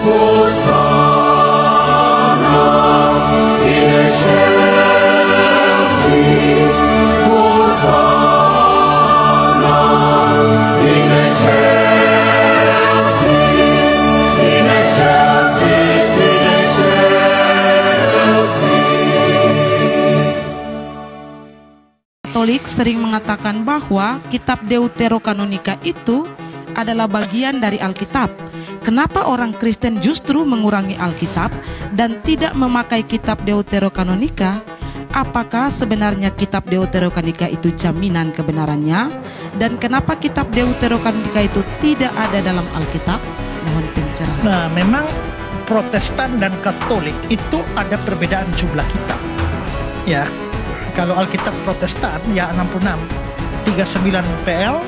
Hosanna in excelsis, Hosanna in excelsis, in excelsis, in excelsis. Katolik sering mengatakan bahwa kitab Deuterokanonika itu adalah bagian dari Alkitab. Kenapa orang Kristen justru mengurangi Alkitab dan tidak memakai kitab Deuterokanonika? Apakah sebenarnya kitab Deuterokanonika itu jaminan kebenarannya? Dan kenapa kitab Deuterokanonika itu tidak ada dalam Alkitab? Mohon pencerahan. Nah, memang Protestan dan Katolik itu ada perbedaan jumlah kitab. Ya, kalau Alkitab Protestan ya 66, 39 PL,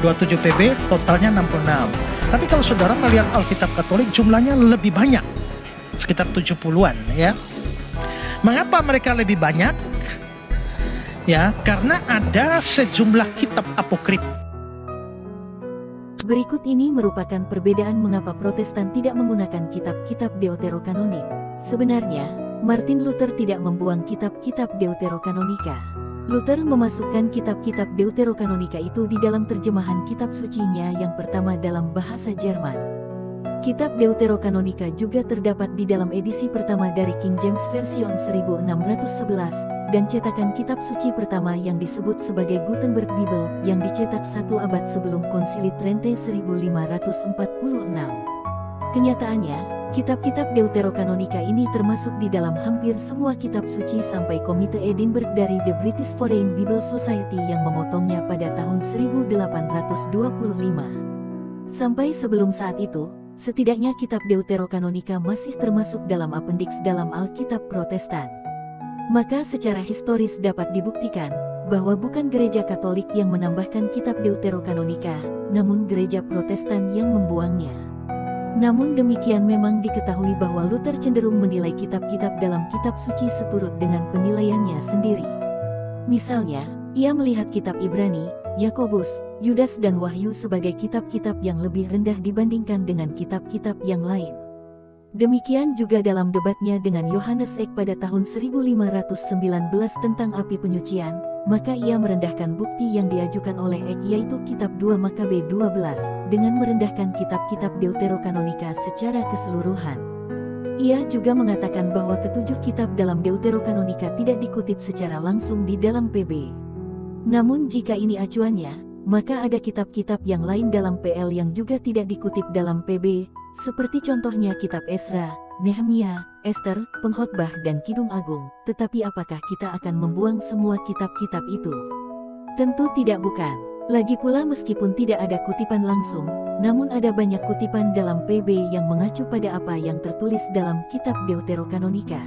27 PB, totalnya 66. Tapi kalau saudara melihat Alkitab Katolik jumlahnya lebih banyak, sekitar 70-an ya. Mengapa mereka lebih banyak? Ya, karena ada sejumlah kitab apokrif. Berikut ini merupakan perbedaan mengapa Protestan tidak menggunakan kitab-kitab Deuterokanonik. Sebenarnya, Martin Luther tidak membuang kitab-kitab Deuterokanonika. Luther memasukkan kitab-kitab Deuterokanonika itu di dalam terjemahan kitab sucinya yang pertama dalam bahasa Jerman. Kitab Deuterokanonika juga terdapat di dalam edisi pertama dari King James Version 1611 dan cetakan kitab suci pertama yang disebut sebagai Gutenberg Bible yang dicetak 1 abad sebelum Konsili Trente 1546. Kenyataannya, kitab-kitab Deuterokanonika ini termasuk di dalam hampir semua kitab suci sampai Komite Edinburgh dari The British Foreign Bible Society yang memotongnya pada tahun 1825. Sampai sebelum saat itu, setidaknya kitab Deuterokanonika masih termasuk dalam appendix dalam Alkitab Protestan. Maka secara historis dapat dibuktikan bahwa bukan gereja Katolik yang menambahkan kitab Deuterokanonika, namun gereja Protestan yang membuangnya. Namun demikian memang diketahui bahwa Luther cenderung menilai kitab-kitab dalam kitab suci seturut dengan penilaiannya sendiri. Misalnya, ia melihat kitab Ibrani, Yakobus, Yudas dan Wahyu sebagai kitab-kitab yang lebih rendah dibandingkan dengan kitab-kitab yang lain. Demikian juga dalam debatnya dengan Yohanes Eck pada tahun 1519 tentang api penyucian, maka ia merendahkan bukti yang diajukan oleh Eck yaitu kitab 2 Makabe 12 dengan merendahkan kitab-kitab Deuterokanonika secara keseluruhan. Ia juga mengatakan bahwa ketujuh kitab dalam Deuterokanonika tidak dikutip secara langsung di dalam PB. Namun jika ini acuannya, maka ada kitab-kitab yang lain dalam PL yang juga tidak dikutip dalam PB, seperti contohnya kitab Esra, Nehemia, Ester, Pengkhotbah dan Kidung Agung. Tetapi apakah kita akan membuang semua kitab-kitab itu? Tentu tidak, bukan. Lagi pula meskipun tidak ada kutipan langsung, namun ada banyak kutipan dalam PB yang mengacu pada apa yang tertulis dalam kitab Deuterokanonika.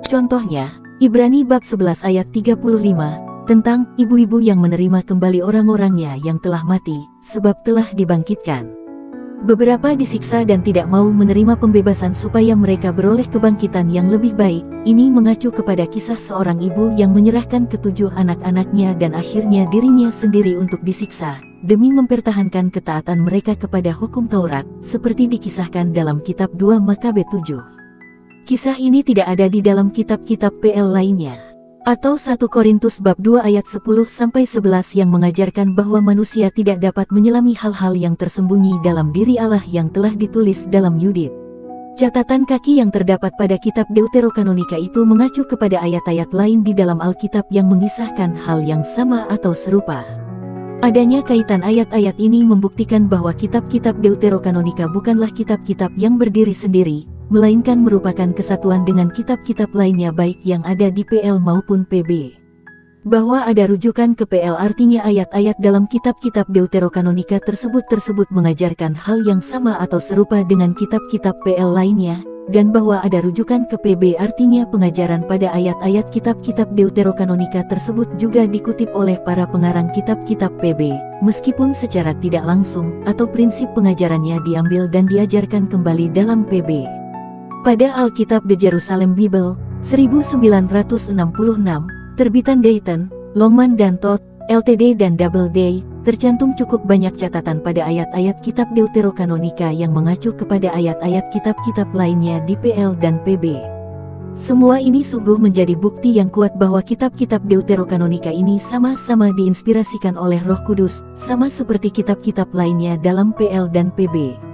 Contohnya, Ibrani bab 11 ayat 35, tentang ibu-ibu yang menerima kembali orang-orangnya yang telah mati, sebab telah dibangkitkan. Beberapa disiksa dan tidak mau menerima pembebasan supaya mereka beroleh kebangkitan yang lebih baik. Ini mengacu kepada kisah seorang ibu yang menyerahkan ketujuh anak-anaknya dan akhirnya dirinya sendiri untuk disiksa, demi mempertahankan ketaatan mereka kepada hukum Taurat, seperti dikisahkan dalam kitab 2 Makabe 7. Kisah ini tidak ada di dalam kitab-kitab PL lainnya. Atau 1 Korintus bab 2 ayat 10-11 yang mengajarkan bahwa manusia tidak dapat menyelami hal-hal yang tersembunyi dalam diri Allah yang telah ditulis dalam Yudit. Catatan kaki yang terdapat pada kitab Deuterokanonika itu mengacu kepada ayat-ayat lain di dalam Alkitab yang mengisahkan hal yang sama atau serupa. Adanya kaitan ayat-ayat ini membuktikan bahwa kitab-kitab Deuterokanonika bukanlah kitab-kitab yang berdiri sendiri, melainkan merupakan kesatuan dengan kitab-kitab lainnya baik yang ada di PL maupun PB. Bahwa ada rujukan ke PL artinya ayat-ayat dalam kitab-kitab Deuterokanonika tersebut mengajarkan hal yang sama atau serupa dengan kitab-kitab PL lainnya, dan bahwa ada rujukan ke PB artinya pengajaran pada ayat-ayat kitab-kitab Deuterokanonika tersebut juga dikutip oleh para pengarang kitab-kitab PB, meskipun secara tidak langsung atau prinsip pengajarannya diambil dan diajarkan kembali dalam PB. Pada Alkitab The Jerusalem Bible, 1966, terbitan Dayton, Longman dan Todd, Ltd dan Doubleday, tercantum cukup banyak catatan pada ayat-ayat kitab Deuterokanonika yang mengacu kepada ayat-ayat kitab-kitab lainnya di PL dan PB. Semua ini sungguh menjadi bukti yang kuat bahwa kitab-kitab Deuterokanonika ini sama-sama diinspirasikan oleh Roh Kudus, sama seperti kitab-kitab lainnya dalam PL dan PB.